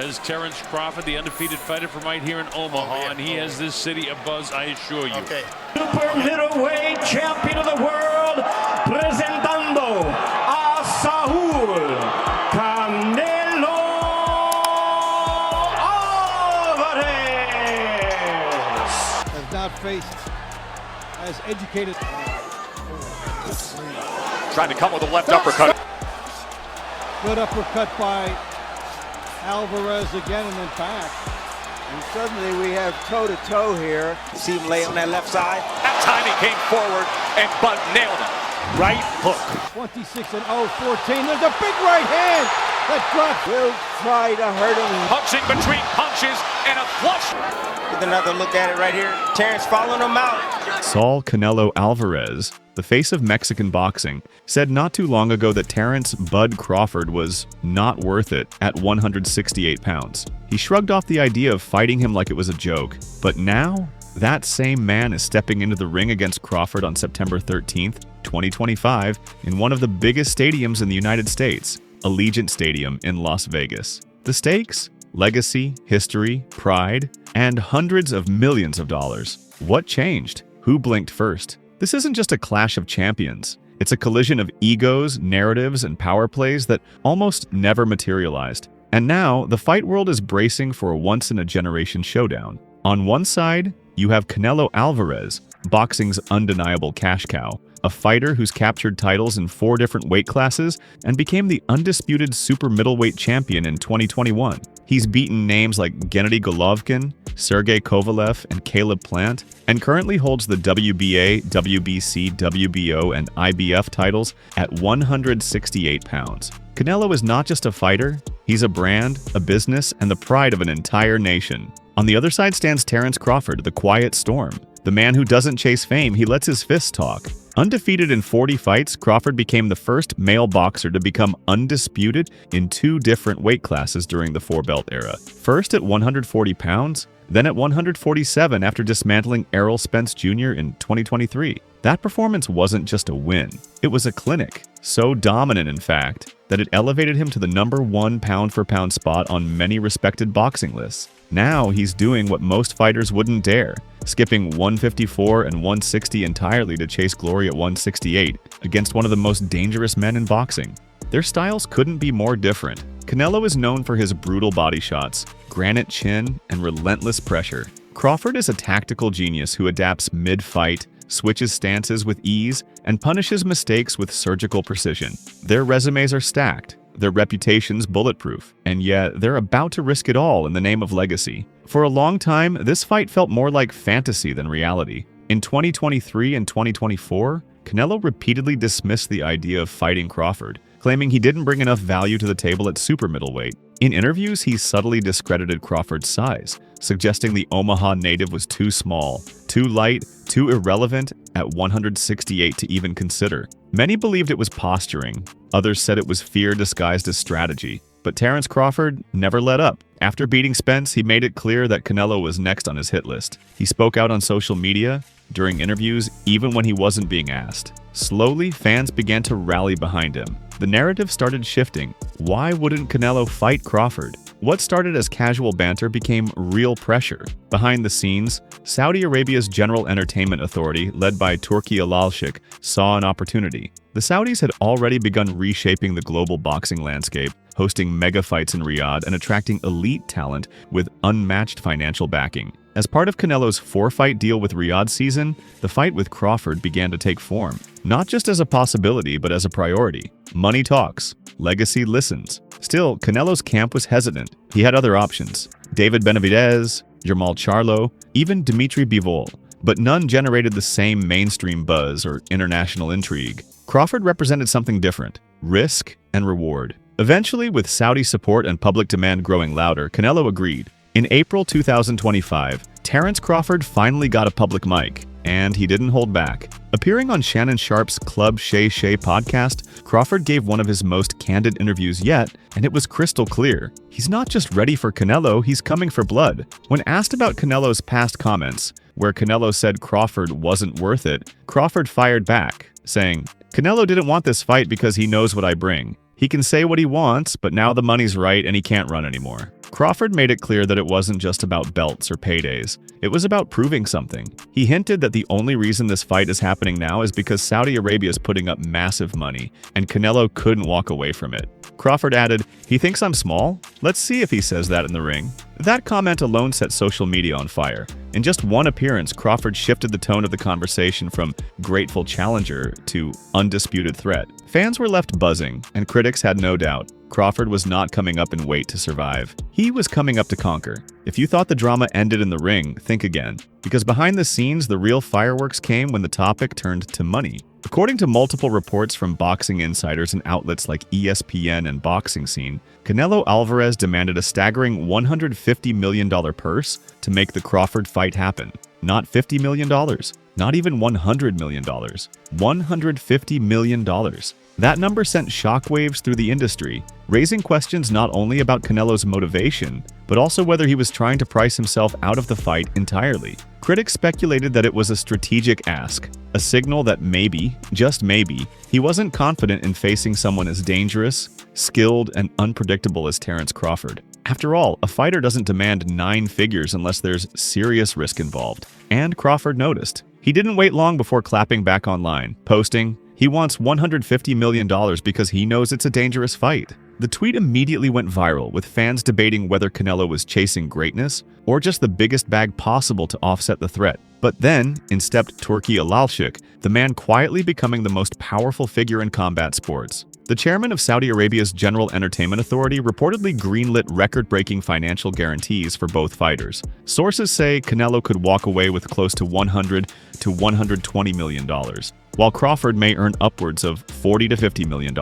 as Terence Crawford, the undefeated fighter from right here in Omaha, and he has this city abuzz, I assure you. Okay. Super middleweight champion of the world, presentando a Saul Canelo Alvarez. Has not faced as educated. Trying to come with a left uppercut. Good uppercut by Alvarez again and then back. And suddenly we have toe-to-toe here. See him lay on that left side. That time he came forward and Bud nailed him. Right hook. 26-0, 14. There's a big right hand that drops. Will try to hurt him. Punching between punches and a flush. With another look at it right here. Terence following him out. Saul Canelo Alvarez, the face of Mexican boxing, said not too long ago that Terence Bud Crawford was not worth it at 168 pounds. He shrugged off the idea of fighting him like it was a joke. But now, that same man is stepping into the ring against Crawford on September 13th, 2025, in one of the biggest stadiums in the United States, Allegiant Stadium in Las Vegas. The stakes? Legacy, history, pride, and hundreds of millions of dollars. What changed? Who blinked first? This isn't just a clash of champions. It's a collision of egos, narratives, and power plays that almost never materialized. And now, the fight world is bracing for a once-in-a-generation showdown. On one side, you have Canelo Alvarez, boxing's undeniable cash cow, a fighter who's captured titles in 4 different weight classes and became the undisputed super middleweight champion in 2021. He's beaten names like Gennady Golovkin, Sergey Kovalev, and Caleb Plant, and currently holds the WBA, WBC, WBO, and IBF titles at 168 pounds. Canelo is not just a fighter, he's a brand, a business, and the pride of an entire nation. On the other side stands Terence Crawford, the quiet storm. The man who doesn't chase fame, he lets his fists talk. Undefeated in 40 fights, Crawford became the first male boxer to become undisputed in 2 different weight classes during the 4-belt era. First at 140 pounds, then at 147 after dismantling Errol Spence Jr. in 2023. That performance wasn't just a win, it was a clinic. So dominant, in fact, that it elevated him to the #1 pound-for-pound spot on many respected boxing lists. Now he's doing what most fighters wouldn't dare, skipping 154 and 160 entirely to chase glory at 168 against one of the most dangerous men in boxing. Their styles couldn't be more different. Canelo is known for his brutal body shots, granite chin, and relentless pressure. Crawford is a tactical genius who adapts mid-fight, switches stances with ease, and punishes mistakes with surgical precision. Their resumes are stacked, their reputations bulletproof, and yet they're about to risk it all in the name of legacy. For a long time, this fight felt more like fantasy than reality. In 2023 and 2024, Canelo repeatedly dismissed the idea of fighting Crawford, claiming he didn't bring enough value to the table at super middleweight. In interviews, he subtly discredited Crawford's size, suggesting the Omaha native was too small, too light, too irrelevant at 168 to even consider. Many believed it was posturing, others said it was fear disguised as strategy. But Terence Crawford never let up. After beating Spence, he made it clear that Canelo was next on his hit list. He spoke out on social media, during interviews, even when he wasn't being asked. Slowly, fans began to rally behind him. The narrative started shifting. Why wouldn't Canelo fight Crawford? What started as casual banter became real pressure. Behind the scenes, Saudi Arabia's General Entertainment Authority, led by Turki alalshikh, saw an opportunity. The Saudis had already begun reshaping the global boxing landscape, hosting mega fights in Riyadh and attracting elite talent with unmatched financial backing. As part of Canelo's 4-fight deal with Riyadh season, the fight with Crawford began to take form. Not just as a possibility, but as a priority. Money talks. Legacy listens. Still, Canelo's camp was hesitant. He had other options. David Benavidez, Jermall Charlo, even Dimitri Bivol. But none generated the same mainstream buzz or international intrigue. Crawford represented something different. Risk and reward. Eventually, with Saudi support and public demand growing louder, Canelo agreed. In April 2025, Terence Crawford finally got a public mic, and he didn't hold back. Appearing on Shannon Sharp's Club Shay Shay podcast, Crawford gave one of his most candid interviews yet, and it was crystal clear. He's not just ready for Canelo, he's coming for blood. When asked about Canelo's past comments, where Canelo said Crawford wasn't worth it, Crawford fired back, saying, "Canelo didn't want this fight because he knows what I bring. He can say what he wants, but now the money's right and he can't run anymore." Crawford made it clear that it wasn't just about belts or paydays. It was about proving something. He hinted that the only reason this fight is happening now is because Saudi Arabia is putting up massive money, and Canelo couldn't walk away from it. Crawford added, "He thinks I'm small? Let's see if he says that in the ring." That comment alone set social media on fire. In just one appearance, Crawford shifted the tone of the conversation from grateful challenger to undisputed threat. Fans were left buzzing, and critics had no doubt. Crawford was not coming up in weight to survive. He was coming up to conquer. If you thought the drama ended in the ring, think again. Because behind the scenes, the real fireworks came when the topic turned to money. According to multiple reports from boxing insiders and outlets like ESPN and Boxing Scene, Canelo Alvarez demanded a staggering $150 million purse to make the Crawford fight happen. Not $50 million, not even $100 million, $150 million. That number sent shockwaves through the industry, raising questions not only about Canelo's motivation, but also whether he was trying to price himself out of the fight entirely. Critics speculated that it was a strategic ask, a signal that maybe, just maybe, he wasn't confident in facing someone as dangerous, skilled, and unpredictable as Terence Crawford. After all, a fighter doesn't demand 9 figures unless there's serious risk involved. And Crawford noticed. He didn't wait long before clapping back online, posting, "He wants $150 million because he knows it's a dangerous fight." The tweet immediately went viral, with fans debating whether Canelo was chasing greatness or just the biggest bag possible to offset the threat. But then, in stepped Turki alalshikh, the man quietly becoming the most powerful figure in combat sports. The chairman of Saudi Arabia's General Entertainment Authority reportedly greenlit record-breaking financial guarantees for both fighters. Sources say Canelo could walk away with close to $100 to $120 million, while Crawford may earn upwards of $40 to $50 million,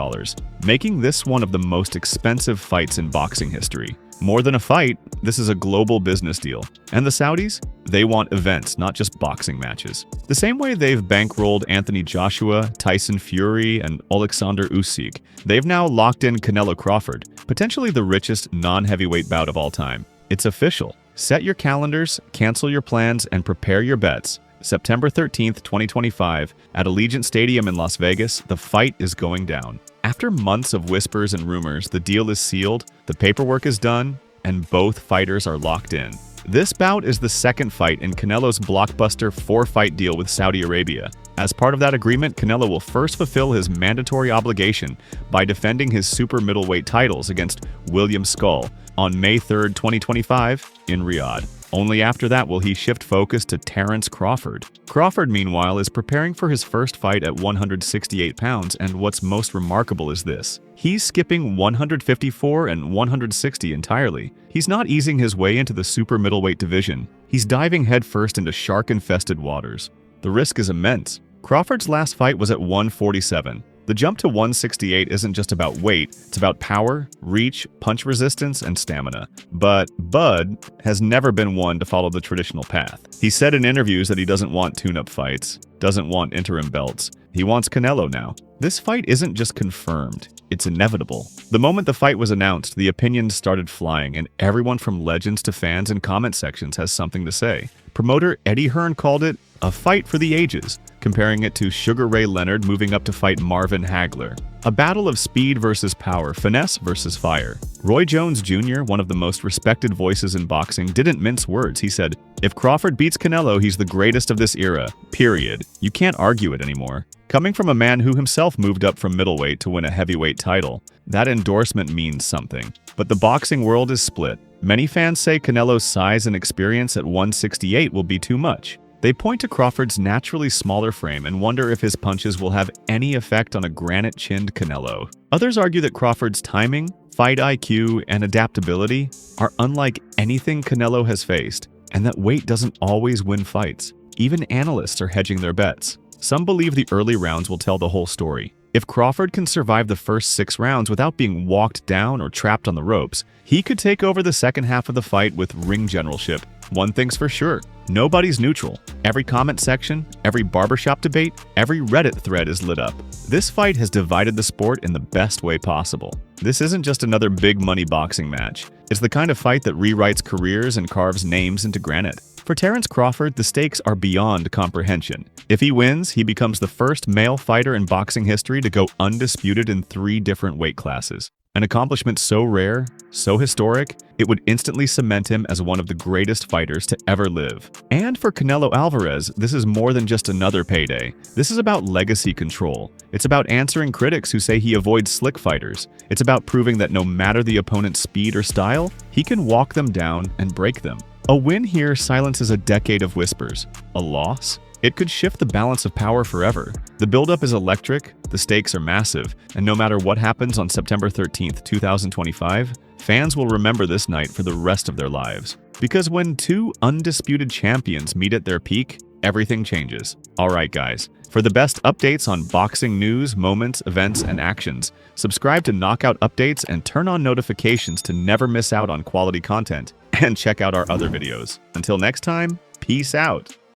making this one of the most expensive fights in boxing history. More than a fight, this is a global business deal. And the Saudis? They want events, not just boxing matches. The same way they've bankrolled Anthony Joshua, Tyson Fury, and Alexander Usyk, they've now locked in Canelo Crawford, potentially the richest non-heavyweight bout of all time. It's official. Set your calendars, cancel your plans, and prepare your bets. September 13th, 2025, at Allegiant Stadium in Las Vegas, the fight is going down. After months of whispers and rumors, the deal is sealed, the paperwork is done, and both fighters are locked in. This bout is the second fight in Canelo's blockbuster 4-fight deal with Saudi Arabia. As part of that agreement, Canelo will first fulfill his mandatory obligation by defending his super middleweight titles against William Skull on May 3rd, 2025, in Riyadh. Only after that will he shift focus to Terence Crawford. Crawford, meanwhile, is preparing for his first fight at 168 pounds, and what's most remarkable is this. He's skipping 154 and 160 entirely. He's not easing his way into the super middleweight division. He's diving headfirst into shark-infested waters. The risk is immense. Crawford's last fight was at 147. The jump to 168 isn't just about weight, it's about power, reach, punch resistance, and stamina. But Bud has never been one to follow the traditional path. He said in interviews that he doesn't want tune-up fights, doesn't want interim belts. He wants Canelo now. This fight isn't just confirmed, it's inevitable. The moment the fight was announced, the opinions started flying, and everyone from legends to fans in comment sections has something to say. Promoter Eddie Hearn called it a fight for the ages, comparing it to Sugar Ray Leonard moving up to fight Marvin Hagler. A battle of speed versus power, finesse versus fire. Roy Jones Jr., one of the most respected voices in boxing, didn't mince words. He said, "If Crawford beats Canelo, he's the greatest of this era, period. You can't argue it anymore." Coming from a man who himself moved up from middleweight to win a heavyweight title, that endorsement means something. But the boxing world is split. Many fans say Canelo's size and experience at 168 will be too much. They point to Crawford's naturally smaller frame and wonder if his punches will have any effect on a granite-chinned Canelo. Others argue that Crawford's timing, fight IQ, and adaptability are unlike anything Canelo has faced, and that weight doesn't always win fights. Even analysts are hedging their bets. Some believe the early rounds will tell the whole story. If Crawford can survive the first 6 rounds without being walked down or trapped on the ropes, he could take over the second half of the fight with ring generalship. One thing's for sure, nobody's neutral. Every comment section, every barbershop debate, every Reddit thread is lit up. This fight has divided the sport in the best way possible. This isn't just another big-money boxing match. It's the kind of fight that rewrites careers and carves names into granite. For Terence Crawford, the stakes are beyond comprehension. If he wins, he becomes the first male fighter in boxing history to go undisputed in 3 different weight classes. An accomplishment so rare, so historic, it would instantly cement him as one of the greatest fighters to ever live. And for Canelo Alvarez, this is more than just another payday. This is about legacy control. It's about answering critics who say he avoids slick fighters. It's about proving that no matter the opponent's speed or style, he can walk them down and break them. A win here silences a decade of whispers. A loss? It could shift the balance of power forever. The buildup is electric, the stakes are massive, and no matter what happens on September 13th, 2025, fans will remember this night for the rest of their lives. Because when two undisputed champions meet at their peak, everything changes. Alright guys, for the best updates on boxing news, moments, events, and actions, subscribe to Knockout Updates and turn on notifications to never miss out on quality content, and check out our other videos. Until next time, peace out.